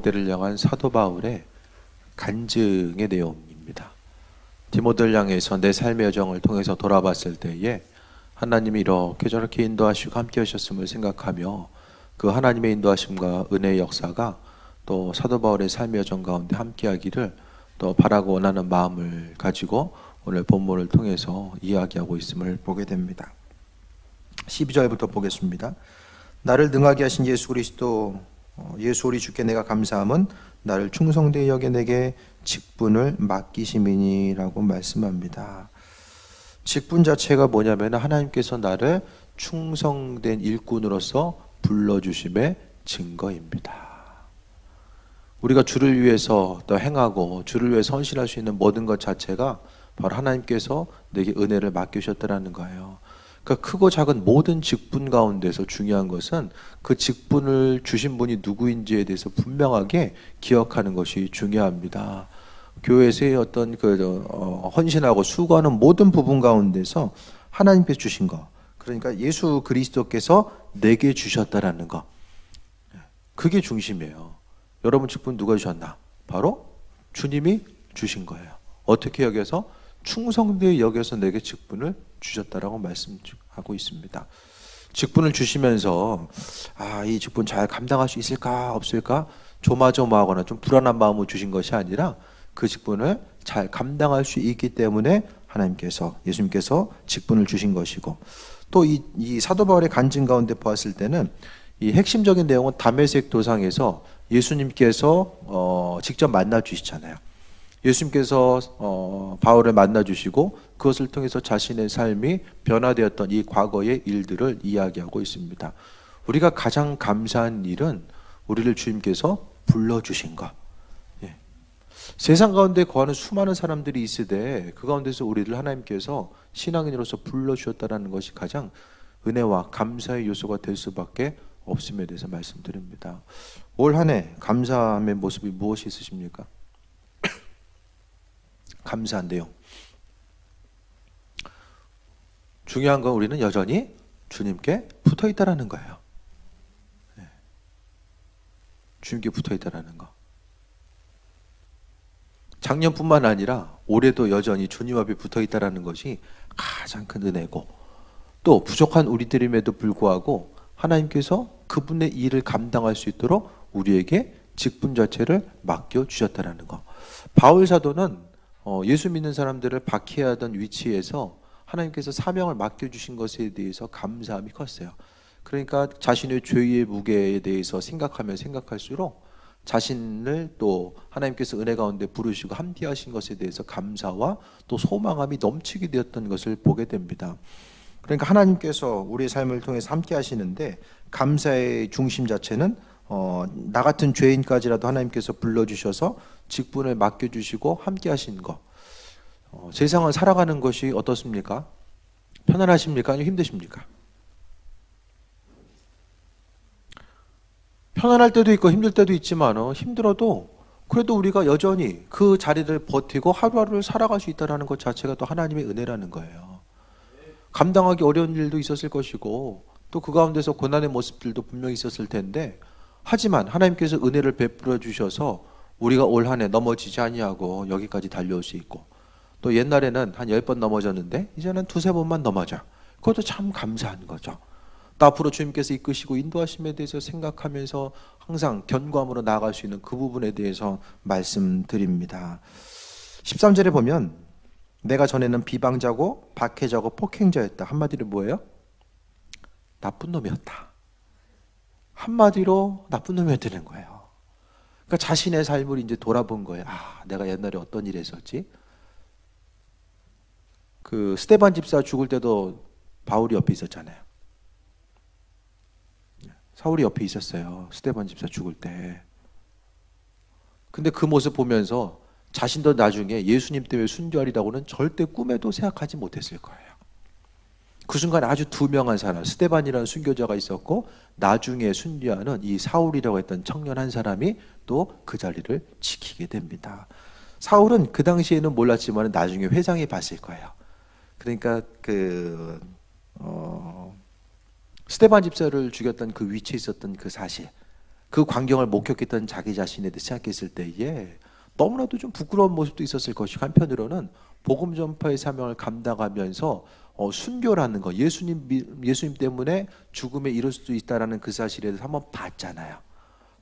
디모데를 향한 사도 바울의 간증의 내용입니다. 디모데를 향해서 내 삶의 여정을 통해서 돌아봤을 때에 하나님이 이렇게 저렇게 인도하시고 함께 하셨음을 생각하며 그 하나님의 인도하심과 은혜의 역사가 또 사도 바울의 삶의 여정 가운데 함께 하기를 또 바라고 원하는 마음을 가지고 오늘 본문을 통해서 이야기하고 있음을 보게 됩니다. 12절부터 보겠습니다. 나를 능하게 하신 예수 그리스도 예수 우리 주께 내가 감사함은 나를 충성되이 여겨 내게 직분을 맡기심이니라고 말씀합니다. 직분 자체가 뭐냐면 하나님께서 나를 충성된 일꾼으로서 불러주심의 증거입니다. 우리가 주를 위해서 또 행하고 주를 위해 헌신할 수 있는 모든 것 자체가 바로 하나님께서 내게 은혜를 맡기셨다는 거예요. 그러니까 크고 작은 모든 직분 가운데서 중요한 것은 그 직분을 주신 분이 누구인지에 대해서 분명하게 기억하는 것이 중요합니다. 교회에서의 어떤 헌신하고 수고하는 모든 부분 가운데서 하나님께서 주신 것, 그러니까 예수 그리스도께서 내게 주셨다라는 것, 그게 중심이에요. 여러분 직분 누가 주셨나? 바로 주님이 주신 거예요. 어떻게 여겨서? 충성되이 여겨서 내게 직분을 주셨다라고 말씀하고 있습니다. 직분을 주시면서 이 직분 잘 감당할 수 있을까 없을까 조마조마하거나 좀 불안한 마음으로 주신 것이 아니라 그 직분을 잘 감당할 수 있기 때문에 하나님께서, 예수님께서 직분을 주신 것이고, 또 이 사도 바울의 간증 가운데 보았을 때는 이 핵심적인 내용은 다메섹 도상에서 예수님께서 직접 만나 주시잖아요. 예수님께서 바울을 만나 주시고 그것을 통해서 자신의 삶이 변화되었던 이 과거의 일들을 이야기하고 있습니다. 우리가 가장 감사한 일은 우리를 주님께서 불러주신 것. 세상 가운데 거하는 수많은 사람들이 있으되 그 가운데서 우리를 하나님께서 신앙인으로서 불러주셨다는 것이 가장 은혜와 감사의 요소가 될 수밖에 없음에 대해서 말씀드립니다. 올 한 해 감사함의 모습이 무엇이 있으십니까? 감사한 내용. 중요한 건 우리는 여전히 주님께 붙어 있다라는 거예요. 주님께 붙어 있다라는 거. 작년뿐만 아니라 올해도 여전히 주님 앞에 붙어 있다라는 것이 가장 큰 은혜고, 또 부족한 우리들임에도 불구하고 하나님께서 그분의 일을 감당할 수 있도록 우리에게 직분 자체를 맡겨 주셨다라는 거. 바울 사도는 예수 믿는 사람들을 박해하던 위치에서 하나님께서 사명을 맡겨주신 것에 대해서 감사함이 컸어요. 그러니까 자신의 죄의 무게에 대해서 생각하면 생각할수록 자신을 또 하나님께서 은혜 가운데 부르시고 함께 하신 것에 대해서 감사와 또 소망함이 넘치게 되었던 것을 보게 됩니다. 그러니까 하나님께서 우리의 삶을 통해서 함께 하시는데 감사의 중심 자체는 나 같은 죄인까지라도 하나님께서 불러주셔서 직분을 맡겨주시고 함께 하신 것. 세상을 살아가는 것이 어떻습니까? 편안하십니까? 아니면 힘드십니까? 편안할 때도 있고 힘들 때도 있지만 힘들어도 그래도 우리가 여전히 그 자리를 버티고 하루하루를 살아갈 수 있다는 것 자체가 또 하나님의 은혜라는 거예요. 감당하기 어려운 일도 있었을 것이고 또 그 가운데서 고난의 모습들도 분명히 있었을 텐데, 하지만 하나님께서 은혜를 베풀어 주셔서 우리가 올 한 해 넘어지지 아니하고 여기까지 달려올 수 있고, 또 옛날에는 한 10번 넘어졌는데 이제는 두세 번만 넘어져. 그것도 참 감사한 거죠. 또 앞으로 주님께서 이끄시고 인도하심에 대해서 생각하면서 항상 견고함으로 나아갈 수 있는 그 부분에 대해서 말씀드립니다. 13절에 보면 내가 전에는 비방자고 박해자고 폭행자였다. 한마디로 뭐예요? 나쁜 놈이었다. 한마디로 나쁜 놈이었다는 거예요. 그러니까 자신의 삶을 이제 돌아본 거예요. 내가 옛날에 어떤 일을 했었지? 그 스데반 집사 죽을 때도 바울이 옆에 있었잖아요. 사울이 옆에 있었어요. 스데반 집사 죽을 때. 근데 그 모습 보면서 자신도 나중에 예수님 때문에 순교하리라고는 절대 꿈에도 생각하지 못했을 거예요. 그 순간 아주 투명한 사람, 스데반이라는 순교자가 있었고 나중에 순교하는 이 사울이라고 했던 청년 한 사람이 또 그 자리를 지키게 됩니다. 사울은 그 당시에는 몰랐지만 나중에 회장이 봤을 거예요. 그러니까 스데반 집사를 죽였던 그 위치에 있었던 그 사실, 그 광경을 목격했던 자기 자신에 대해 생각했을 때에 너무나도 좀 부끄러운 모습도 있었을 것이고, 한편으로는 복음 전파의 사명을 감당하면서 순교라는 거, 예수님 때문에 죽음에 이를 수도 있다라는 그 사실에 대해서 한번 봤잖아요.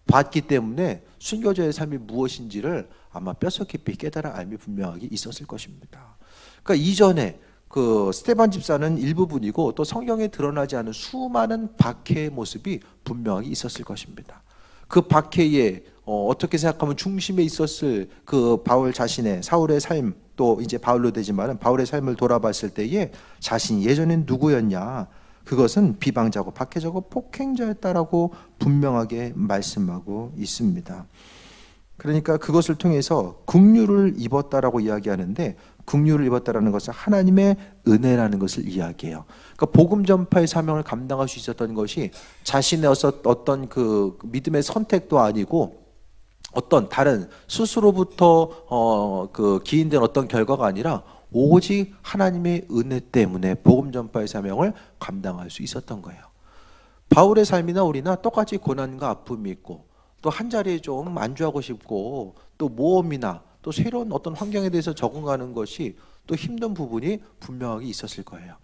봤기 때문에 순교자의 삶이 무엇인지를 아마 뼛속 깊이 깨달아 알미 분명하게 있었을 것입니다. 그러니까 이전에 그 스데반 집사는 일부분이고, 또 성경에 드러나지 않은 수많은 박해의 모습이 분명하게 있었을 것입니다. 그 박해에 어떻게 생각하면 중심에 있었을 그 바울 자신의, 사울의 삶, 또 이제 바울로 되지만은 바울의 삶을 돌아봤을 때에 자신이 예전엔 누구였냐, 그것은 비방자고 박해자고 폭행자였다라고 분명하게 말씀하고 있습니다. 그러니까 그것을 통해서 긍휼을 입었다라고 이야기하는데, 긍휼을 입었다라는 것은 하나님의 은혜라는 것을 이야기해요. 그러니까 복음 전파의 사명을 감당할 수 있었던 것이 자신의 어떤 그 믿음의 선택도 아니고, 어떤 다른 스스로부터 그 기인된 어떤 결과가 아니라 오직 하나님의 은혜 때문에 복음 전파의 사명을 감당할 수 있었던 거예요. 바울의 삶이나 우리나 똑같이 고난과 아픔이 있고, 또 한 자리에 좀 안주하고 싶고, 또 모험이나 또 새로운 어떤 환경에 대해서 적응하는 것이 또 힘든 부분이 분명하게 있었을 거예요.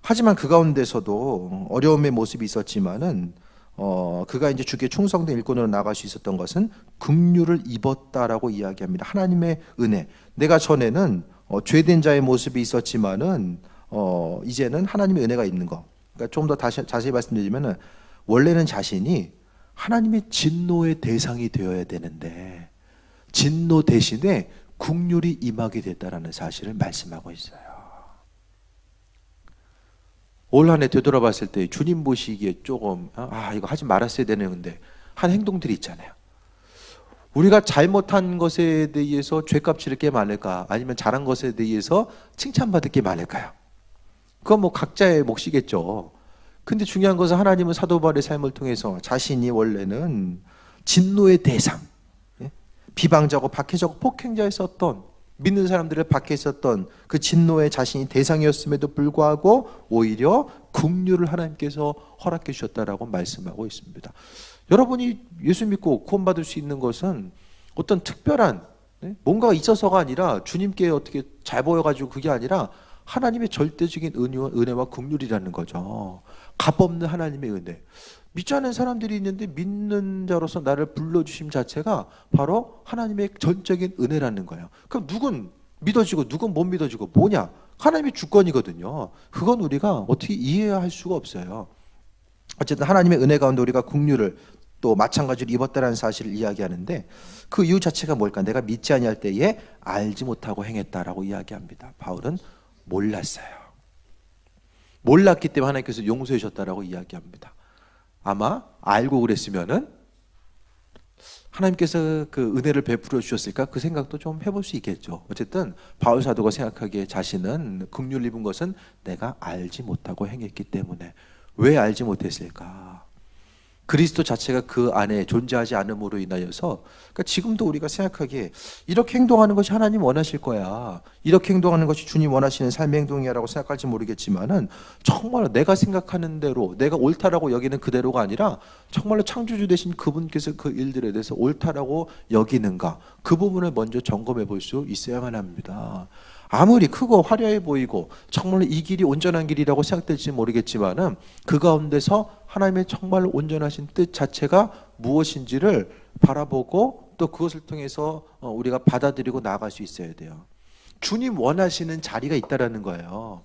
하지만 그 가운데서도 어려움의 모습이 있었지만은 그가 이제 주께 충성된 일꾼으로 나갈 수 있었던 것은 긍휼을 입었다라고 이야기합니다. 하나님의 은혜. 내가 전에는 죄된 자의 모습이 있었지만은 이제는 하나님의 은혜가 있는 거. 그러니까 좀 더 자세히 말씀드리면은, 원래는 자신이 하나님의 진노의 대상이 되어야 되는데 진노 대신에 긍휼이 임하게 됐다라는 사실을 말씀하고 있어요. 올 한 해 되돌아봤을 때 주님 보시기에 조금 이거 하지 말았어야 되는데 한 행동들이 있잖아요. 우리가 잘못한 것에 대해서 죄값 치를 게 많을까, 아니면 잘한 것에 대해서 칭찬받을 게 많을까요? 그건 뭐 각자의 몫이겠죠. 근데 중요한 것은 하나님은 사도 바울의 삶을 통해서 자신이 원래는 진노의 대상, 비방자고 박해자고 폭행자였었던, 믿는 사람들을 박해했었던 그 진노의 자신이 대상이었음에도 불구하고 오히려 긍휼을 하나님께서 허락해 주셨다라고 말씀하고 있습니다. 여러분이 예수 믿고 구원받을 수 있는 것은 어떤 특별한 뭔가가 있어서가 아니라, 주님께 어떻게 잘 보여가지고 그게 아니라 하나님의 절대적인 은혜와 긍휼이라는 거죠. 값없는 하나님의 은혜. 믿지 않는 사람들이 있는데 믿는 자로서 나를 불러주심 자체가 바로 하나님의 전적인 은혜라는 거예요. 그럼 누군 믿어지고 누군 못 믿어지고 뭐냐? 하나님의 주권이거든요. 그건 우리가 어떻게 이해할 수가 없어요. 어쨌든 하나님의 은혜 가운데 우리가 긍휼을 또 마찬가지로 입었다라는 사실을 이야기하는데, 그 이유 자체가 뭘까? 내가 믿지 아니할 때에 알지 못하고 행했다라고 이야기합니다. 바울은 몰랐어요. 몰랐기 때문에 하나님께서 용서해 주셨다라고 이야기합니다. 아마 알고 그랬으면은 하나님께서 그 은혜를 베풀어 주셨을까, 그 생각도 좀 해볼 수 있겠죠. 어쨌든 바울 사도가 생각하기에 자신은 긍휼 입은 것은 내가 알지 못하고 행했기 때문에. 왜 알지 못했을까? 그리스도 자체가 그 안에 존재하지 않음으로 인하여서, 그러니까 지금도 우리가 생각하기에 이렇게 행동하는 것이 하나님 원하실 거야, 이렇게 행동하는 것이 주님 원하시는 삶의 행동이라고 생각할지 모르겠지만은, 정말 내가 생각하는 대로, 내가 옳다라고 여기는 그대로가 아니라 정말로 창조주 되신 그분께서 그 일들에 대해서 옳다라고 여기는가, 그 부분을 먼저 점검해 볼 수 있어야만 합니다. 아무리 크고 화려해 보이고 정말로 이 길이 온전한 길이라고 생각될지 모르겠지만은, 그 가운데서 하나님의 정말로 온전하신 뜻 자체가 무엇인지를 바라보고 또 그것을 통해서 우리가 받아들이고 나아갈 수 있어야 돼요. 주님 원하시는 자리가 있다라는 거예요.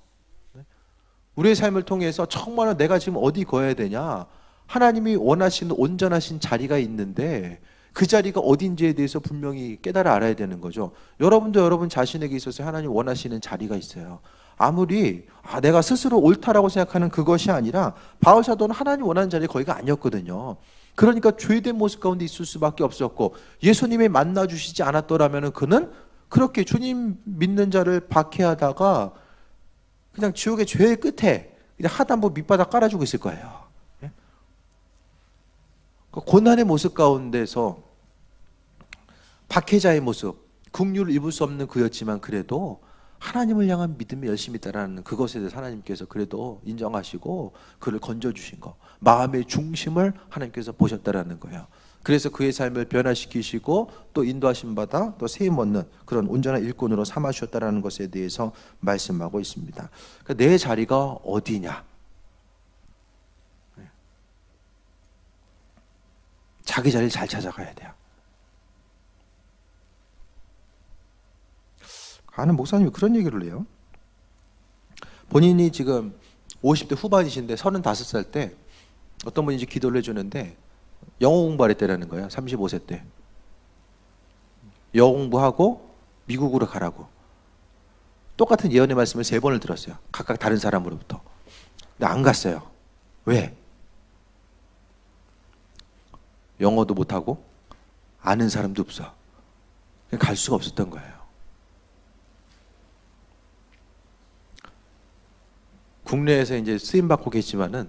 우리의 삶을 통해서 정말로 내가 지금 어디 거야 되냐, 하나님이 원하시는 온전하신 자리가 있는데 그 자리가 어딘지에 대해서 분명히 깨달아 알아야 되는 거죠. 여러분도 여러분 자신에게 있어서 하나님 원하시는 자리가 있어요. 아무리 내가 스스로 옳다라고 생각하는 그것이 아니라, 바울 사도는 하나님 원하는 자리가 거기가 아니었거든요. 그러니까 죄된 모습 가운데 있을 수밖에 없었고, 예수님이 만나 주시지 않았더라면 그는 그렇게 주님 믿는 자를 박해하다가 그냥 지옥의 죄의 끝에 그냥 하단부 밑바닥 깔아주고 있을 거예요. 고난의 모습 가운데서 박해자의 모습, 긍휼을 입을 수 없는 그였지만 그래도 하나님을 향한 믿음이 열심히 있다라는 그것에 대해서 하나님께서 그래도 인정하시고 그를 건져주신 거, 마음의 중심을 하나님께서 보셨다라는 거예요. 그래서 그의 삶을 변화시키시고 또 인도하심 받아 또 세임 얻는 그런 온전한 일꾼으로 삼아주셨다라는 것에 대해서 말씀하고 있습니다. 그러니까 내 자리가 어디냐? 자기 자리를 잘 찾아가야 돼요. 아는 목사님이 그런 얘기를 해요. 본인이 지금 50대 후반이신데 35살 때 어떤 분이 이제 기도를 해주는데 영어 공부를 했다라는 거예요. 35세 때. 영어 공부하고 미국으로 가라고. 똑같은 예언의 말씀을 3번을 들었어요. 각각 다른 사람으로부터. 근데 안 갔어요. 왜? 영어도 못하고 아는 사람도 없어. 갈 수가 없었던 거예요. 국내에서 이제 쓰임 받고 계시지만은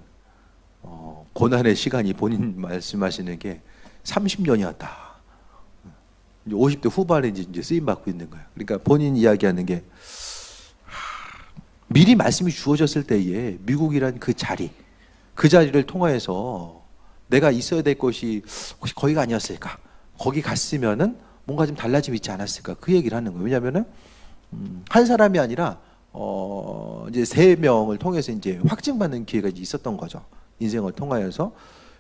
고난의 시간이 본인 말씀하시는 게 30년이었다. 50대 후반에 이제 쓰임 받고 있는 거예요. 그러니까 본인 이야기하는 게 미리 말씀이 주어졌을 때에 미국이란 그 자리를 통하여서 내가 있어야 될 곳이 혹시 거기가 아니었을까? 거기 갔으면은 뭔가 좀 달라짐이 있지 않았을까? 그 얘기를 하는 거예요. 왜냐하면은 한 사람이 아니라 이제 3명을 통해서 이제 확증받는 기회가 있었던 거죠. 인생을 통하여서.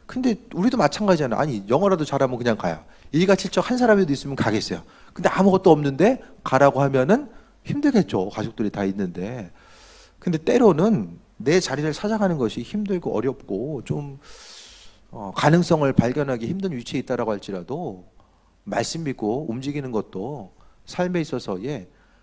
근데 우리도 마찬가지잖아요. 아니 영어라도 잘하면 그냥 가요. 일가칠적 한 사람이라도 있으면 가겠어요. 근데 아무것도 없는데 가라고 하면은 힘들겠죠. 가족들이 다 있는데. 근데 때로는 내 자리를 찾아가는 것이 힘들고 어렵고 좀 가능성을 발견하기 힘든 위치에 있다라고 할지라도 말씀 믿고 움직이는 것도 삶에 있어서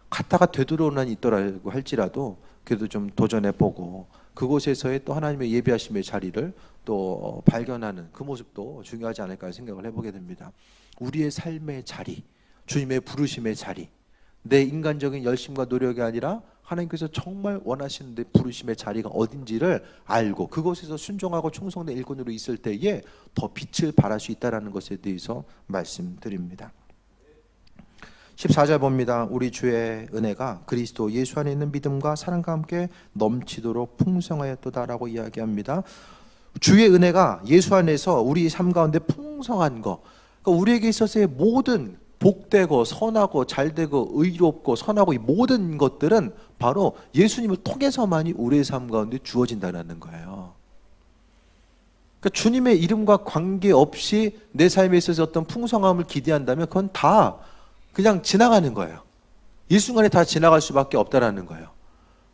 갔다가 되돌아오는 있더라고 할지라도 그래도 좀 도전해보고 그곳에서의 또 하나님의 예비하심의 자리를 또 발견하는 그 모습도 중요하지 않을까 생각을 해보게 됩니다. 우리의 삶의 자리, 주님의 부르심의 자리, 내 인간적인 열심과 노력이 아니라 하나님께서 정말 원하시는 데 부르심의 자리가 어딘지를 알고 그곳에서 순종하고 충성된 일꾼으로 있을 때에 더 빛을 발할 수 있다는 것에 대해서 말씀드립니다. 14절 봅니다. 우리 주의 은혜가 그리스도 예수 안에 있는 믿음과 사랑과 함께 넘치도록 풍성하였도다라고 이야기합니다. 주의 은혜가 예수 안에서 우리 삶 가운데 풍성한 거, 그러니까 우리에게 있어서의 모든 복되고 선하고 잘되고 의롭고 선하고 이 모든 것들은 바로 예수님을 통해서만이 우리의 삶 가운데 주어진다는 거예요. 그러니까 주님의 이름과 관계없이 내 삶에 있어서 어떤 풍성함을 기대한다면 그건 다 그냥 지나가는 거예요. 일순간에 다 지나갈 수밖에 없다라는 거예요.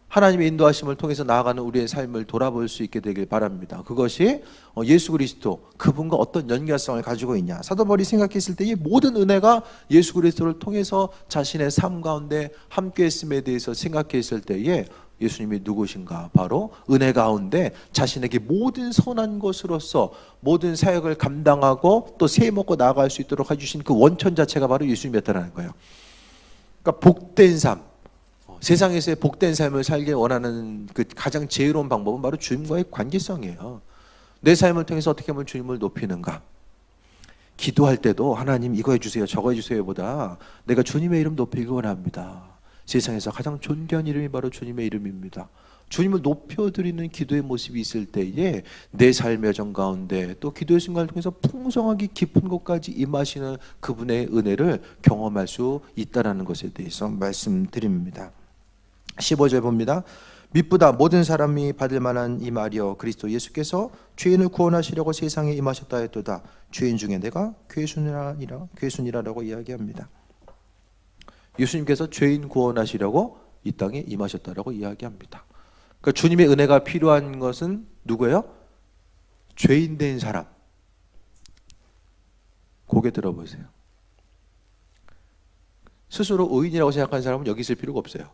하나님의 인도하심을 통해서 나아가는 우리의 삶을 돌아볼 수 있게 되길 바랍니다. 그것이 예수 그리스도 그분과 어떤 연결성을 가지고 있냐. 사도 바울이 생각했을 때 이 모든 은혜가 예수 그리스도를 통해서 자신의 삶 가운데 함께했음에 대해서 생각했을 때에 예수님이 누구신가? 바로 은혜 가운데 자신에게 모든 선한 것으로서 모든 사역을 감당하고 또 세워먹고 나아갈 수 있도록 해주신 그 원천 자체가 바로 예수님이었다는 거예요. 그러니까 복된 삶, 세상에서의 복된 삶을 살길 원하는 그 가장 지혜로운 방법은 바로 주님과의 관계성이에요. 내 삶을 통해서 어떻게 하면 주님을 높이는가? 기도할 때도 하나님 이거 해주세요 저거 해주세요 보다 내가 주님의 이름 높이기 원합니다. 세상에서 가장 존귀한 이름이 바로 주님의 이름입니다. 주님을 높여드리는 기도의 모습이 있을 때에 내 삶의 여정 가운데 또 기도의 순간을 통해서 풍성하게 깊은 곳까지 임하시는 그분의 은혜를 경험할 수 있다는 것에 대해서 말씀드립니다. 15절 봅니다. 미쁘다 모든 사람이 받을 만한 이 말이여 그리스도 예수께서 죄인을 구원하시려고 세상에 임하셨다 했도다. 죄인 중에 내가 괴순이라라고 이야기합니다. 예수님께서 죄인 구원하시려고 이 땅에 임하셨다라고 이야기합니다. 그러니까 주님의 은혜가 필요한 것은 누구예요? 죄인 된 사람. 고개 들어보세요. 스스로 의인이라고 생각하는 사람은 여기 있을 필요가 없어요.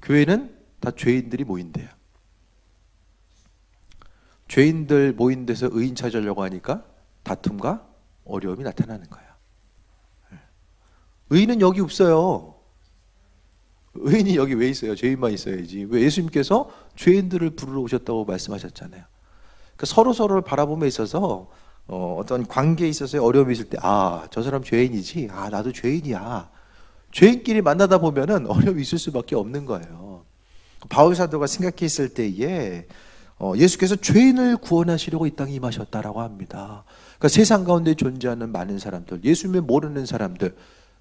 교회는 다 죄인들이 모인대요. 죄인들 모인 데서 의인 찾으려고 하니까 다툼과 어려움이 나타나는 거예요. 의인은 여기 없어요. 의인이 여기 왜 있어요? 죄인만 있어야지. 왜? 예수님께서 죄인들을 부르러 오셨다고 말씀하셨잖아요. 그러니까 서로를 바라봄에 있어서 어떤 관계에 있어서 어려움이 있을 때 저 사람 죄인이지. 나도 죄인이야. 죄인끼리 만나다 보면은 어려움이 있을 수밖에 없는 거예요. 바울 사도가 생각했을 때에 예수께서 죄인을 구원하시려고 이 땅에 임하셨다라고 합니다. 그러니까 세상 가운데 존재하는 많은 사람들, 예수님을 모르는 사람들,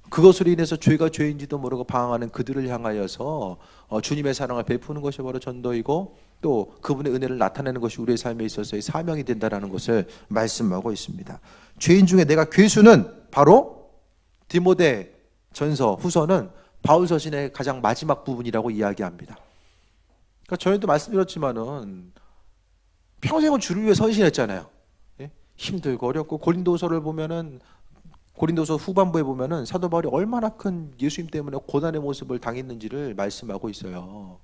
그것으로 인해서 죄가 죄인지도 모르고 방황하는 그들을 향하여서 주님의 사랑을 베푸는 것이 바로 전도이고, 또 그분의 은혜를 나타내는 것이 우리의 삶에 있어서의 사명이 된다는 것을 말씀하고 있습니다. 죄인 중에 내가 괴수는 바로 디모데 전서 후서는 바울 서신의 가장 마지막 부분이라고 이야기합니다. 그러니까 저희도 말씀드렸지만은 평생을 주를 위해 헌신했잖아요. 예? 힘들고 어렵고, 고린도서를 보면은, 고린도서 후반부에 보면은 사도 바울이 얼마나 큰 예수님 때문에 고난의 모습을 당했는지를 말씀하고 있어요.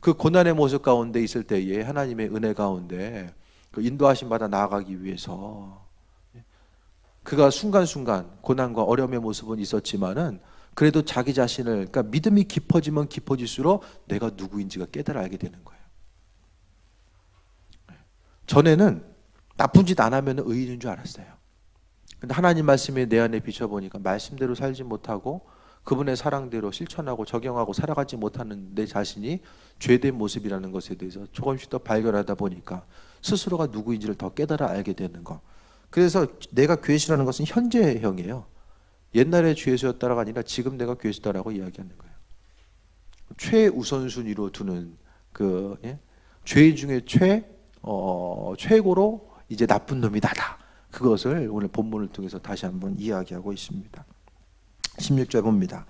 그 고난의 모습 가운데 있을 때에 하나님의 은혜 가운데 그 인도하심 받아 나아가기 위해서 그가 순간순간 고난과 어려움의 모습은 있었지만은 그래도 자기 자신을, 그러니까 믿음이 깊어지면 깊어질수록 내가 누구인지가 깨달아 알게 되는 거예요. 전에는 나쁜 짓 안 하면 의인인 줄 알았어요. 근데 하나님 말씀에 내 안에 비춰보니까 말씀대로 살지 못하고 그분의 사랑대로 실천하고 적용하고 살아가지 못하는 내 자신이 죄된 모습이라는 것에 대해서 조금씩 더 발견하다 보니까 스스로가 누구인지를 더 깨달아 알게 되는 것. 그래서 내가 괴수라는 것은 현재형이에요. 옛날에 죄수였다가 아니라 지금 내가 괴수다라고 이야기하는 거예요. 최우선순위로 두는 죄인 중에 최고로 이제 나쁜 놈이 나다. 그것을 오늘 본문을 통해서 다시 한번 이야기하고 있습니다. 16절 봅니다.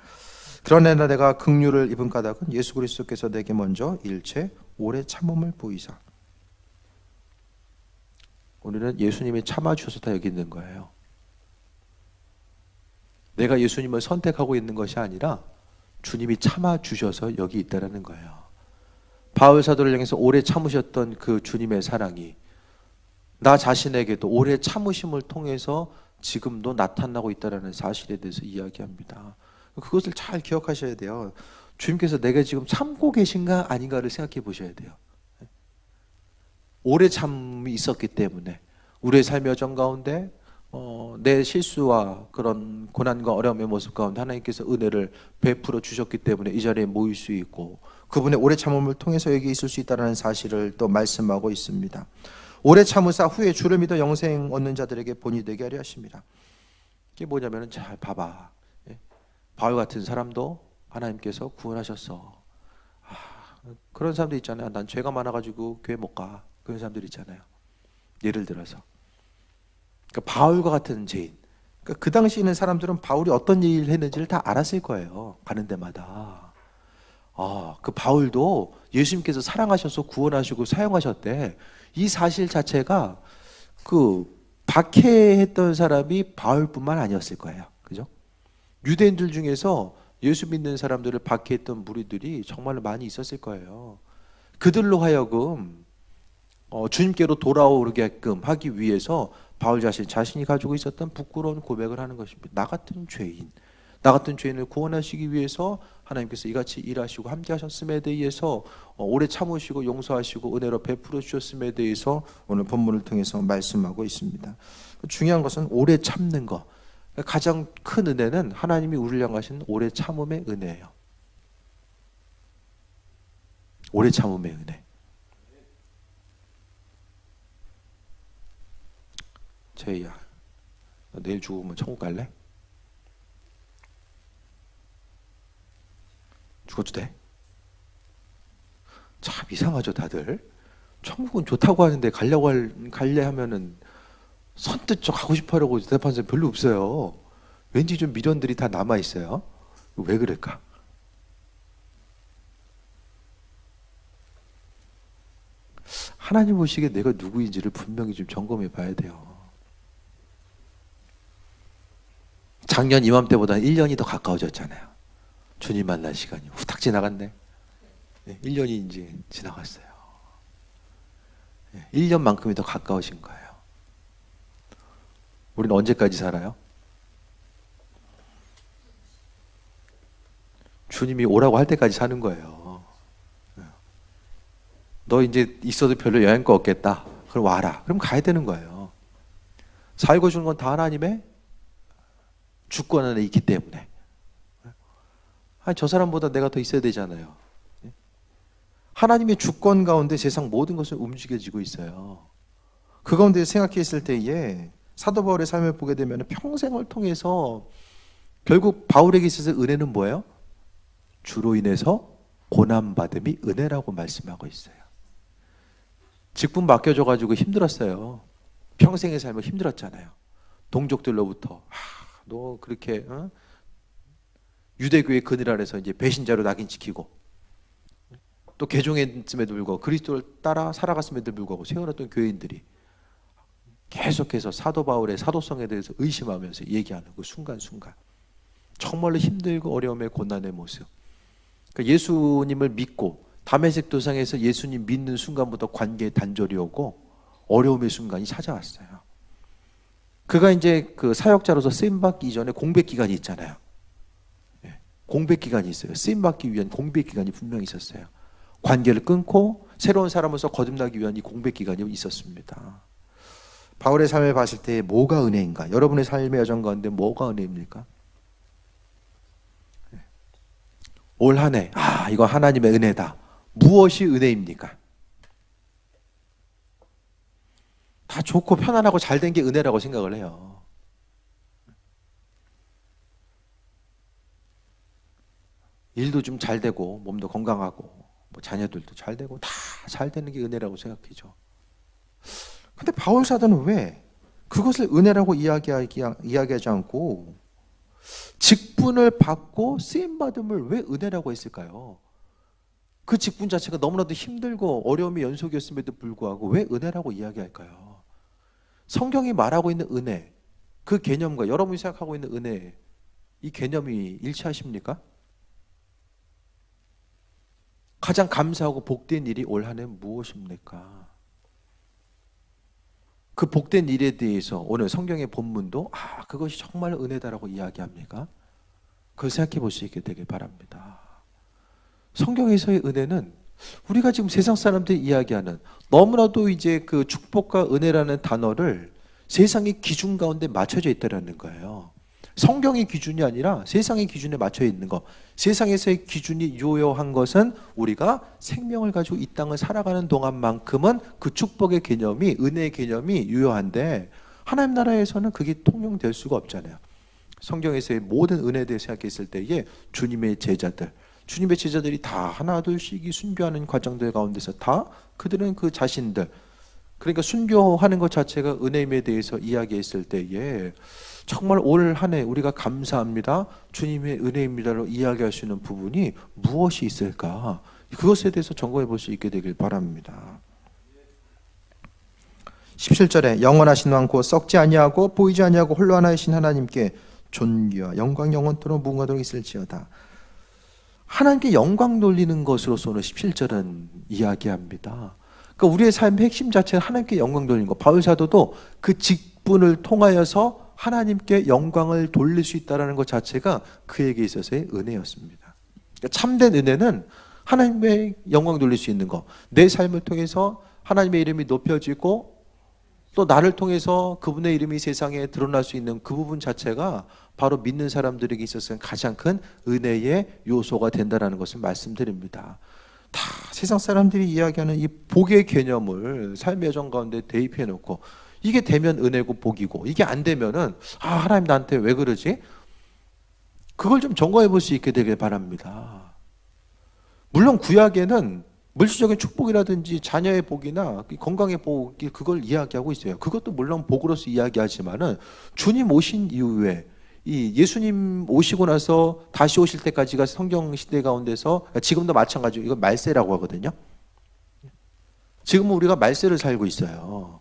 그러나 내가 긍휼을 입은 까닭은 예수 그리스도께서 내게 먼저 일체 오래 참음을 보이사. 우리는 예수님이 참아주셔서 다 여기 있는 거예요. 내가 예수님을 선택하고 있는 것이 아니라 주님이 참아주셔서 여기 있다는 거예요. 바울 사도를 향해서 오래 참으셨던 그 주님의 사랑이 나 자신에게도 오래 참으심을 통해서 지금도 나타나고 있다는 사실에 대해서 이야기합니다. 그것을 잘 기억하셔야 돼요. 주님께서 내가 지금 참고 계신가 아닌가를 생각해 보셔야 돼요. 오래 참이 있었기 때문에 우리의 삶의 여정 가운데 내 실수와 그런 고난과 어려움의 모습 가운데 하나님께서 은혜를 베풀어 주셨기 때문에 이 자리에 모일 수 있고, 그분의 오래 참음을 통해서 여기 있을 수 있다는 사실을 또 말씀하고 있습니다. 오래 참으사 후에 주를 믿어 영생 얻는 자들에게 본이 되게 하려 하십니다. 이게 뭐냐면은, 잘 봐봐. 바울 같은 사람도 하나님께서 구원하셨어. 그런 사람들 있잖아요. 난 죄가 많아가지고 교회 못 가. 그런 사람들 있잖아요. 예를 들어서. 그러니까 바울과 같은 죄인. 그러니까 그 당시에 있는 사람들은 바울이 어떤 일을 했는지를 다 알았을 거예요. 가는 데마다. 그 바울도 예수님께서 사랑하셔서 구원하시고 사용하셨대. 이 사실 자체가 그 박해했던 사람이 바울뿐만 아니었을 거예요. 그죠? 유대인들 중에서 예수 믿는 사람들을 박해했던 무리들이 정말로 많이 있었을 거예요. 그들로 하여금 주님께로 돌아오게끔 하기 위해서 바울 자신이 가지고 있었던 부끄러운 고백을 하는 것입니다. 나 같은 죄인을 구원하시기 위해서 하나님께서 이같이 일하시고 함께 하셨음에 대해서 오래 참으시고 용서하시고 은혜로 베풀어 주셨음에 대해서 오늘 본문을 통해서 말씀하고 있습니다. 중요한 것은 오래 참는 것. 가장 큰 은혜는 하나님이 우리를 향하신 오래 참음의 은혜예요. 오래 참음의 은혜. 제이야, 너 내일 죽으면 천국 갈래? 죽어도 돼? 참 이상하죠, 다들. 천국은 좋다고 하는데 갈래 하면은 선뜻 저 가고 싶어 하려고 대답하는 사람 별로 없어요. 왠지 좀 미련들이 다 남아 있어요. 왜 그럴까? 하나님 보시기에 내가 누구인지를 분명히 좀 점검해 봐야 돼요. 작년 이맘때보다 1년이 더 가까워졌잖아요. 주님 만날 시간이 후딱 지나갔네. 1년이 이제 지나갔어요. 1년만큼이 더 가까우신 거예요. 우리는 언제까지 살아요? 주님이 오라고 할 때까지 사는 거예요. 너 이제 있어도 별로 여행거 없겠다. 그럼 와라. 그럼 가야 되는 거예요. 살고 주는 건 다 하나님의 주권 안에 있기 때문에. 저 사람보다 내가 더 있어야 되잖아요. 하나님의 주권 가운데 세상 모든 것을 움직여지고 있어요. 그 가운데 생각했을 때에 사도 바울의 삶을 보게 되면 평생을 통해서 결국 바울에게 있어서 은혜는 뭐예요? 주로 인해서 고난받음이 은혜라고 말씀하고 있어요. 직분 맡겨줘가지고 힘들었어요. 평생의 삶을 힘들었잖아요. 동족들로부터 너 그렇게 유대교의 그늘 아래서 이제 배신자로 낙인 찍히고 또 개종했음에도 불구하고 그리스도를 따라 살아갔음에도 불구하고 세워놨던 교인들이 계속해서 사도 바울의 사도성에 대해서 의심하면서 얘기하는 그 순간순간 정말로 힘들고 어려움의 고난의 모습. 그러니까 예수님을 믿고 다메섹 도상에서 예수님 믿는 순간부터 관계의 단절이 오고 어려움의 순간이 찾아왔어요. 그가 이제 그 사역자로서 쓰임받기 이전에 공백 기간이 있잖아요. 공백 기간이 있어요. 쓰임받기 위한 공백 기간이 분명히 있었어요. 관계를 끊고 새로운 사람으로서 거듭나기 위한 이 공백 기간이 있었습니다. 바울의 삶을 봤을 때 뭐가 은혜인가? 여러분의 삶의 여정 가운데 뭐가 은혜입니까? 올 한 해, 이거 하나님의 은혜다. 무엇이 은혜입니까? 다 좋고 편안하고 잘 된 게 은혜라고 생각을 해요. 일도 좀 잘 되고 몸도 건강하고 뭐 자녀들도 잘 되고 다 잘 되는 게 은혜라고 생각하죠. 근데 바울 사도는 왜 그것을 은혜라고 이야기하지 않고 직분을 받고 쓰임받음을 왜 은혜라고 했을까요? 그 직분 자체가 너무나도 힘들고 어려움이 연속이었음에도 불구하고 왜 은혜라고 이야기할까요? 성경이 말하고 있는 은혜, 그 개념과 여러분이 생각하고 있는 은혜, 이 개념이 일치하십니까? 가장 감사하고 복된 일이 올 한 해 무엇입니까? 그 복된 일에 대해서 오늘 성경의 본문도 그것이 정말 은혜다라고 이야기합니까? 그걸 생각해 볼 수 있게 되길 바랍니다. 성경에서의 은혜는 우리가 지금 세상 사람들이 이야기하는 너무나도 이제 그 축복과 은혜라는 단어를 세상의 기준 가운데 맞춰져 있다는 거예요. 성경의 기준이 아니라 세상의 기준에 맞춰 있는 것. 세상에서의 기준이 유효한 것은 우리가 생명을 가지고 이 땅을 살아가는 동안만큼은 그 축복의 개념이, 은혜의 개념이 유효한데 하나님 나라에서는 그게 통용될 수가 없잖아요. 성경에서의 모든 은혜에 대해 생각했을 때에 주님의 제자들이 다 하나 둘씩 순교하는 과정들 가운데서 다 그들은 그 자신들, 그러니까 순교하는 것 자체가 은혜임에 대해서 이야기했을 때에 정말 올 한 해 우리가 감사합니다, 주님의 은혜입니다로 이야기할 수 있는 부분이 무엇이 있을까? 그것에 대해서 점검해 볼 수 있게 되길 바랍니다. 17절에 영원하신 왕 곧 썩지 아니하고 보이지 아니하고 홀로 하나이신 하나님께 존귀와 영광 영원토록 무궁하도록 있을지어다. 하나님께 영광 돌리는 것으로서 오늘 17절은 이야기합니다. 그러니까 우리의 삶의 핵심 자체는 하나님께 영광 돌리는 것. 바울 사도도 그 직분을 통하여서 하나님께 영광을 돌릴 수 있다는 것 자체가 그에게 있어서의 은혜였습니다. 그러니까 참된 은혜는 하나님의 영광 돌릴 수 있는 것, 내 삶을 통해서 하나님의 이름이 높여지고 또 나를 통해서 그분의 이름이 세상에 드러날 수 있는 그 부분 자체가 바로 믿는 사람들에게 있어서는 가장 큰 은혜의 요소가 된다는 것을 말씀드립니다. 다 세상 사람들이 이야기하는 이 복의 개념을 삶의 여정 가운데 대입해 놓고 이게 되면 은혜고 복이고 이게 안 되면은 하나님 나한테 왜 그러지? 그걸 좀 점검해 볼 수 있게 되길 바랍니다. 물론 구약에는 물질적인 축복이라든지 자녀의 복이나 건강의 복이 그걸 이야기하고 있어요. 그것도 물론 복으로서 이야기하지만은 주님 오신 이후에 이 예수님 오시고 나서 다시 오실 때까지가 성경 시대 가운데서 지금도 마찬가지로 이거 말세라고 하거든요. 지금은 우리가 말세를 살고 있어요.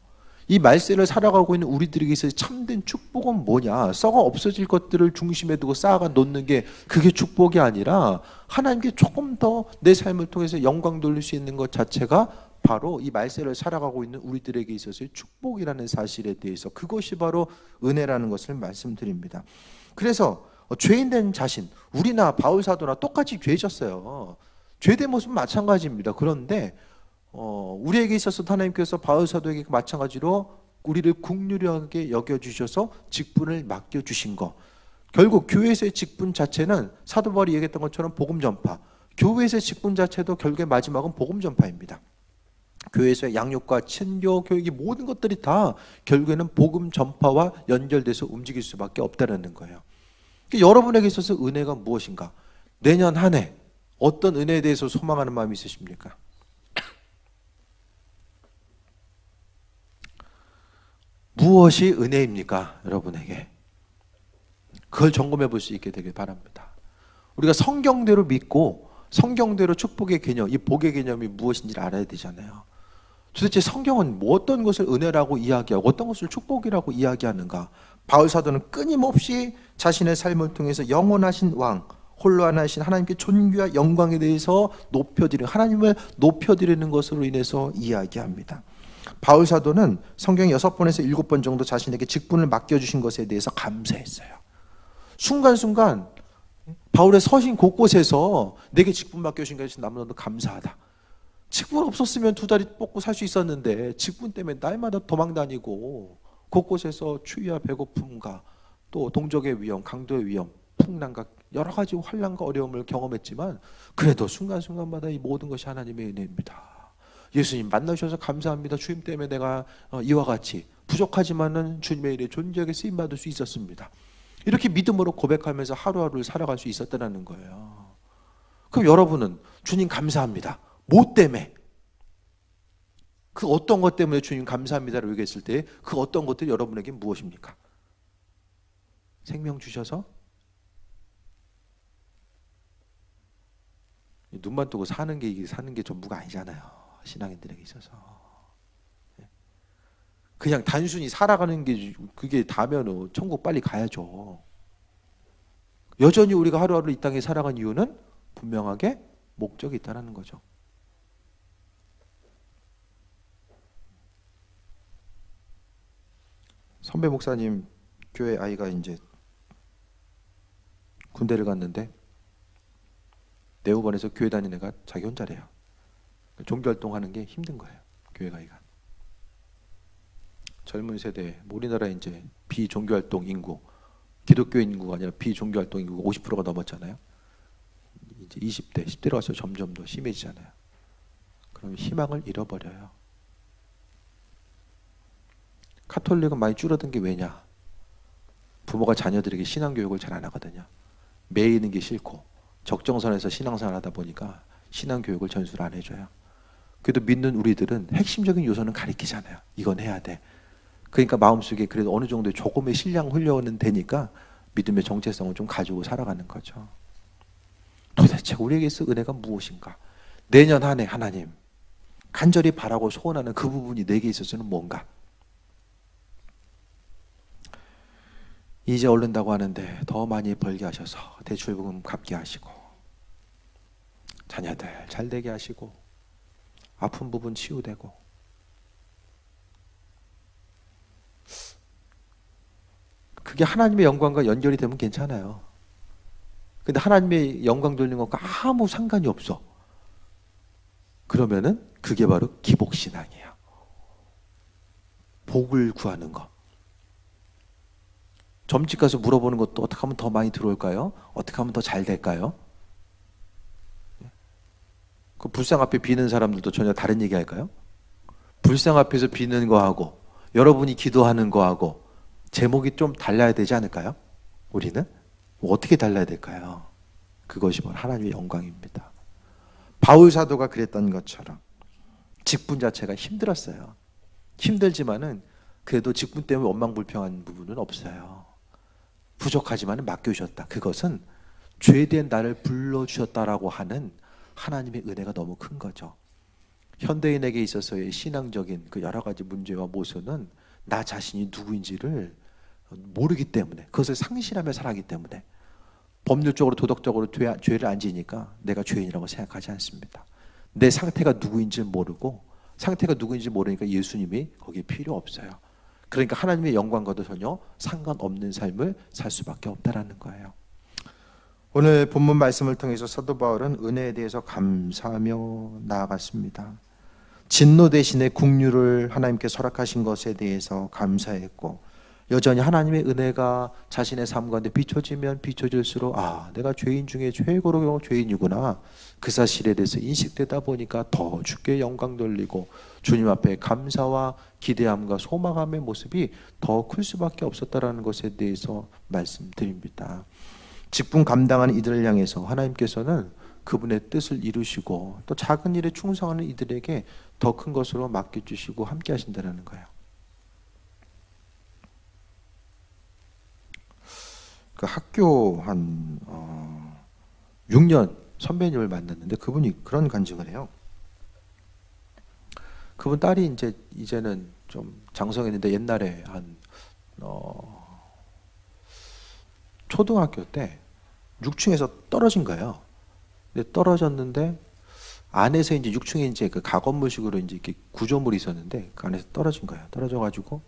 이 말세를 살아가고 있는 우리들에게 있어서 참된 축복은 뭐냐? 썩어 없어질 것들을 중심에 두고 쌓아가 놓는 게 그게 축복이 아니라 하나님께 조금 더 내 삶을 통해서 영광 돌릴 수 있는 것 자체가 바로 이 말세를 살아가고 있는 우리들에게 있어서의 축복이라는 사실에 대해서 그것이 바로 은혜라는 것을 말씀드립니다. 그래서 죄인된 자신, 우리나 바울 사도나 똑같이 죄졌어요. 죄된 모습은 마찬가지입니다. 그런데 우리에게 있어서 하나님께서 바울 사도에게 마찬가지로 우리를 긍휼하게 여겨주셔서 직분을 맡겨주신 것, 결국 교회에서의 직분 자체는 사도 바울이 얘기했던 것처럼 복음 전파, 교회에서의 직분 자체도 결국에 마지막은 복음 전파입니다. 교회에서의 양육과 친교, 교육이 모든 것들이 다 결국에는 복음 전파와 연결돼서 움직일 수밖에 없다는 거예요. 그러니까 여러분에게 있어서 은혜가 무엇인가? 내년 한 해 어떤 은혜에 대해서 소망하는 마음이 있으십니까? 무엇이 은혜입니까? 여러분에게 그걸 점검해 볼 수 있게 되길 바랍니다. 우리가 성경대로 믿고 성경대로 축복의 개념, 이 복의 개념이 무엇인지를 알아야 되잖아요. 도대체 성경은 뭐 어떤 것을 은혜라고 이야기하고 어떤 것을 축복이라고 이야기하는가? 바울 사도는 끊임없이 자신의 삶을 통해서 영원하신 왕, 홀로 하나이신 하나님께 존귀와 영광에 대해서 하나님을 높여드리는 것으로 인해서 이야기합니다. 바울 사도는 성경 6번에서 7번 정도 자신에게 직분을 맡겨주신 것에 대해서 감사했어요. 순간순간 바울의 서신 곳곳에서 내게 직분 맡겨주신 것에 너무나도 감사하다. 직분 없었으면 2다리 뻗고 살 수 있었는데 직분 때문에 날마다 도망다니고 곳곳에서 추위와 배고픔과 또 동족의 위험, 강도의 위험, 풍랑과 여러 가지 환난과 어려움을 경험했지만 그래도 순간순간마다 이 모든 것이 하나님의 은혜입니다. 예수님 만나주셔서 감사합니다. 주님 때문에 내가 이와 같이 부족하지만은 주님의 일에 존귀하게 쓰임받을 수 있었습니다. 이렇게 믿음으로 고백하면서 하루하루를 살아갈 수 있었다는 거예요. 그럼 여러분은 주님 감사합니다. 뭐 때문에? 그 어떤 것 때문에 주님 감사합니다라고 얘기했을 때 그 어떤 것들이 여러분에게 무엇입니까? 생명 주셔서? 눈만 뜨고 사는 게 전부가 아니잖아요. 신앙인들에게 있어서. 그냥 단순히 살아가는 게 그게 다면 천국 빨리 가야죠. 여전히 우리가 하루하루 이 땅에 살아간 이유는 분명하게 목적이 있다는 거죠. 선배 목사님 교회 아이가 이제 군대를 갔는데 대우반에서 교회 다니는 애가 자기 혼자래요. 종교활동하는 게 힘든 거예요. 교회 가기가. 젊은 세대, 우리나라 이제 비종교활동 인구, 기독교 인구가 아니라 비종교활동 인구가 50%가 넘었잖아요. 이제 20대, 10대로 가서 점점 더 심해지잖아요. 그럼 희망을 잃어버려요. 카톨릭은 많이 줄어든 게 왜냐? 부모가 자녀들에게 신앙교육을 잘 안 하거든요. 매이는 게 싫고 적정선에서 신앙생활 하다 보니까 신앙교육을 전수를 안 해줘요. 그래도 믿는 우리들은 핵심적인 요소는 가르치잖아요. 이건 해야 돼. 그러니까 마음속에 그래도 어느 정도의 조금의 신앙 훈련은 되니까 믿음의 정체성을 좀 가지고 살아가는 거죠. 도대체 우리에게서 은혜가 무엇인가? 내년 한 해 하나님 간절히 바라고 소원하는 그 부분이 내게 있어서는 뭔가? 이제 오른다고 하는데 더 많이 벌게 하셔서 대출금 갚게 하시고 자녀들 잘 되게 하시고 아픈 부분 치유되고 그게 하나님의 영광과 연결이 되면 괜찮아요. 근데 하나님의 영광 돌리는 것과 아무 상관이 없어. 그러면은 그게 바로 기복신앙이에요. 복을 구하는 거. 점집 가서 물어보는 것도 어떻게 하면 더 많이 들어올까요? 어떻게 하면 더 잘 될까요? 그 불상 앞에 비는 사람들도 전혀 다른 얘기 할까요? 불상 앞에서 비는 거하고 여러분이 기도하는 거하고 제목이 좀 달라야 되지 않을까요? 우리는? 어떻게 달라야 될까요? 그것이 바로 하나님의 영광입니다. 바울 사도가 그랬던 것처럼 직분 자체가 힘들었어요. 힘들지만은 그래도 직분 때문에 원망불평한 부분은 없어요. 부족하지만 맡겨주셨다. 그것은 죄된 나를 불러주셨다라고 하는 하나님의 은혜가 너무 큰 거죠. 현대인에게 있어서의 신앙적인 그 여러 가지 문제와 모순은 나 자신이 누구인지를 모르기 때문에, 그것을 상실하며 살아가기 때문에 법률적으로 도덕적으로 죄를 안 지니까 내가 죄인이라고 생각하지 않습니다. 내 상태가 누구인지 모르고, 상태가 누구인지 모르니까 예수님이 거기에 필요 없어요. 그러니까 하나님의 영광과도 전혀 상관없는 삶을 살 수밖에 없다라는 거예요. 오늘 본문 말씀을 통해서 사도 바울은 은혜에 대해서 감사하며 나아갔습니다. 진노 대신에 긍휼을 하나님께 허락하신 것에 대해서 감사했고, 여전히 하나님의 은혜가 자신의 삶 가운데 비춰지면 비춰질수록 내가 죄인 중에 최고로 죄인이구나, 그 사실에 대해서 인식되다 보니까 더 주께 영광 돌리고 주님 앞에 감사와 기대함과 소망함의 모습이 더 클 수밖에 없었다라는 것에 대해서 말씀드립니다. 직분 감당하는 이들을 향해서 하나님께서는 그분의 뜻을 이루시고 또 작은 일에 충성하는 이들에게 더 큰 것으로 맡겨주시고 함께 하신다는 거예요. 그 학교 한 6년 선배님을 만났는데 그분이 그런 간증을 해요. 그분 딸이 이제는 좀 장성했는데 옛날에 한 초등학교 때 6층에서 떨어진 거예요. 근데 떨어졌는데 안에서 이제 6층에 이제 그 가건물식으로 이제 이렇게 구조물이 있었는데 그 안에서 떨어진 거예요. 떨어져가지고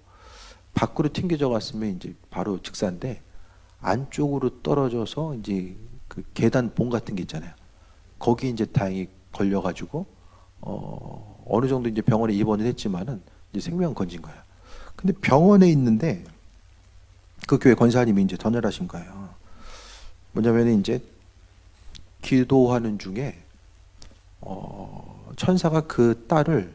밖으로 튕겨져 갔으면 이제 바로 즉사인데 안쪽으로 떨어져서 이제 그 계단 봉 같은 게 있잖아요. 거기 이제 다행히 걸려가지고 어느 정도 이제 병원에 입원을 했지만은 이제 생명 건진 거예요. 근데 병원에 있는데 그 교회 권사님이 이제 전화하신 거예요. 뭐냐면 이제 기도하는 중에 천사가 그 딸을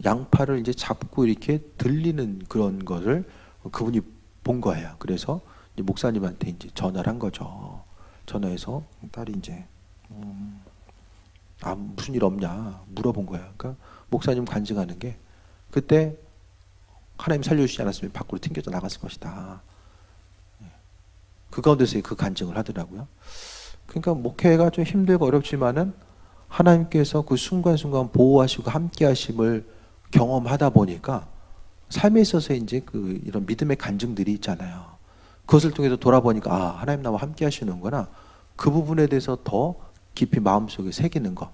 양팔을 이제 잡고 이렇게 들리는 그런 것을 그분이 본 거예요. 그래서 이제 목사님한테 이제 전화를 한 거죠. 전화해서 딸이 이제 무슨 일 없냐 물어본 거야. 그러니까 목사님 간증하는 게 그때 하나님 살려주시지 않았으면 밖으로 튕겨져 나갔을 것이다. 그 가운데서 그 간증을 하더라고요. 그러니까 목회가 좀 힘들고 어렵지만은 하나님께서 그 순간순간 보호하시고 함께하심을 경험하다 보니까 삶에 있어서 이제 그 이런 믿음의 간증들이 있잖아요. 그것을 통해서 돌아보니까 하나님 나와 함께하시는구나. 그 부분에 대해서 더 깊이 마음속에 새기는 거.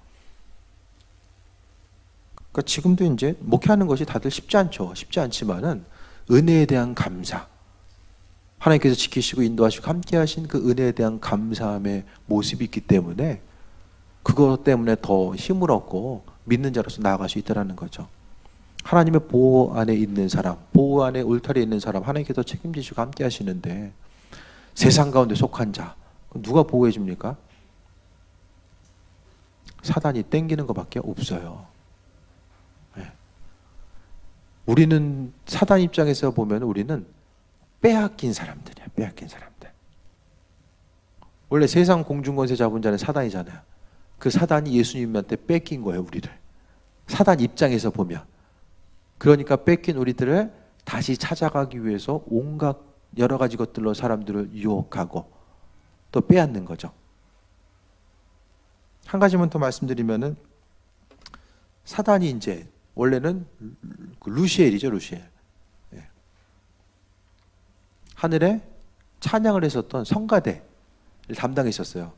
그러니까 지금도 이제 목회하는 것이 다들 쉽지 않죠. 쉽지 않지만은 은혜에 대한 감사, 하나님께서 지키시고 인도하시고 함께하신 그 은혜에 대한 감사함의 모습이 있기 때문에 그것 때문에 더 힘을 얻고 믿는 자로서 나아갈 수 있다는 거죠. 하나님의 보호 안에 있는 사람, 보호 안에 울타리에 있는 사람, 하나님께서 책임지시고 함께 하시는데 세상 가운데 속한 자, 누가 보호해 줍니까? 사단이 땡기는 것밖에 없어요. 네. 우리는 사단 입장에서 보면 우리는 빼앗긴 사람들이야. 빼앗긴 사람들. 원래 세상 공중권세 잡은 자는 사단이잖아요. 그 사단이 예수님한테 뺏긴 거예요. 우리를. 사단 입장에서 보면. 그러니까 뺏긴 우리들을 다시 찾아가기 위해서 온갖 여러 가지 것들로 사람들을 유혹하고 또 빼앗는 거죠. 한 가지만 더 말씀드리면은 사단이 이제 원래는 루시엘이죠. 루시엘. 네. 하늘에 찬양을 했었던 성가대를 담당했었어요.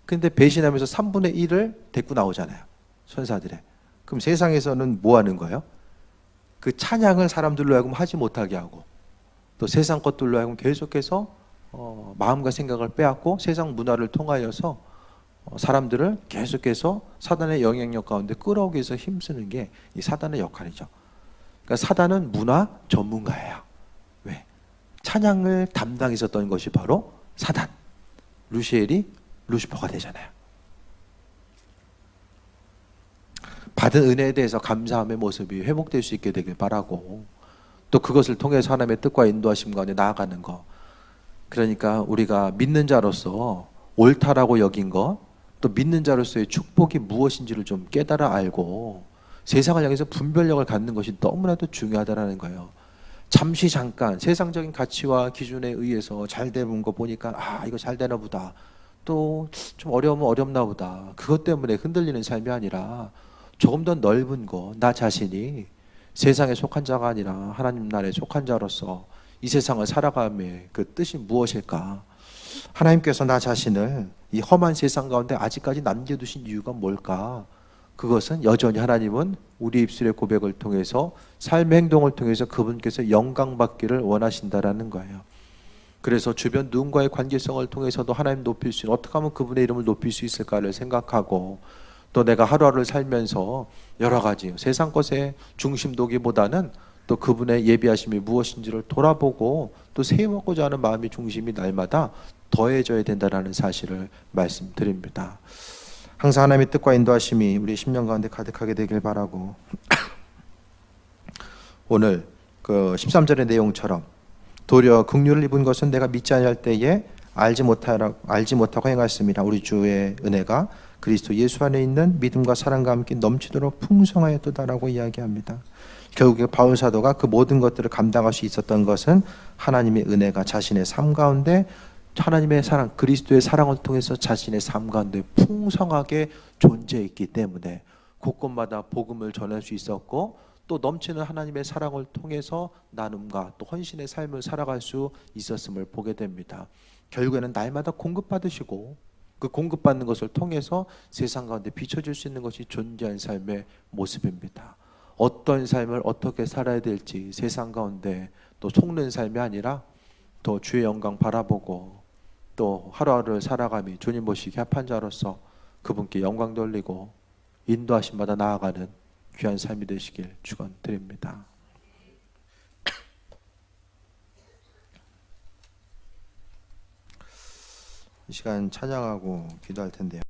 근데 배신하면서 3분의 1을 데리고 나오잖아요. 천사들의. 그럼 세상에서는 뭐 하는 거예요? 그 찬양을 사람들로 하여금 하지 못하게 하고 또 세상 것들로 하여금 계속해서 마음과 생각을 빼앗고 세상 문화를 통하여서 사람들을 계속해서 사단의 영향력 가운데 끌어오기 위해서 힘쓰는 게 이 사단의 역할이죠. 그러니까 사단은 문화 전문가예요. 왜? 찬양을 담당했었던 것이 바로 사단. 루시엘이 루시퍼가 되잖아요. 받은 은혜에 대해서 감사함의 모습이 회복될 수 있게 되길 바라고 또 그것을 통해서 하나님의 뜻과 인도하심 가운데 나아가는 것. 그러니까 우리가 믿는 자로서 옳다라고 여긴 것, 또 믿는 자로서의 축복이 무엇인지를 좀 깨달아 알고 세상을 향해서 분별력을 갖는 것이 너무나도 중요하다는 거예요. 잠시 잠깐 세상적인 가치와 기준에 의해서 잘 되는 거 보니까 이거 잘 되나 보다. 또 좀 어려우면 어렵나 보다. 그것 때문에 흔들리는 삶이 아니라 조금 더 넓은 거, 나 자신이 세상에 속한 자가 아니라 하나님 나라에 속한 자로서 이 세상을 살아감의 그 뜻이 무엇일까? 하나님께서 나 자신을 이 험한 세상 가운데 아직까지 남겨두신 이유가 뭘까? 그것은 여전히 하나님은 우리 입술의 고백을 통해서 삶의 행동을 통해서 그분께서 영광받기를 원하신다라는 거예요. 그래서 주변 누군가의 관계성을 통해서도 하나님 높일 수 있는, 어떻게 하면 그분의 이름을 높일 수 있을까를 생각하고 또 내가 하루하루를 살면서 여러 가지 세상 것에 중심 두기보다는 또 그분의 예비하심이 무엇인지를 돌아보고 또 세워보고자 하는 마음이 중심이 날마다 더해져야 된다는 사실을 말씀드립니다. 항상 하나님의 뜻과 인도하심이 우리 심령 가운데 가득하게 되길 바라고 오늘 그 13절의 내용처럼 도리어 긍휼을 입은 것은 내가 믿지 아니할 때에 알지 못하고 행하였습니다. 우리 주의 은혜가 그리스도 예수 안에 있는 믿음과 사랑과 함께 넘치도록 풍성하였도다라고 이야기합니다. 결국에 바울 사도가 그 모든 것들을 감당할 수 있었던 것은 하나님의 은혜가 자신의 삶 가운데 하나님의 사랑, 그리스도의 사랑을 통해서 자신의 삶 가운데 풍성하게 존재했기 때문에 곳곳마다 복음을 전할 수 있었고 또 넘치는 하나님의 사랑을 통해서 나눔과 또 헌신의 삶을 살아갈 수 있었음을 보게 됩니다. 결국에는 날마다 공급받으시고 그 공급받는 것을 통해서 세상 가운데 비춰질 수 있는 것이 존재한 삶의 모습입니다. 어떤 삶을 어떻게 살아야 될지 세상 가운데 또 속는 삶이 아니라 또 주의 영광 바라보고 또 하루하루를 살아감이 주님 보시기에 합한 자로서 그분께 영광 돌리고 인도하심 받아 나아가는 귀한 삶이 되시길 축원드립니다. 이 시간 찬양하고 기도할 텐데요.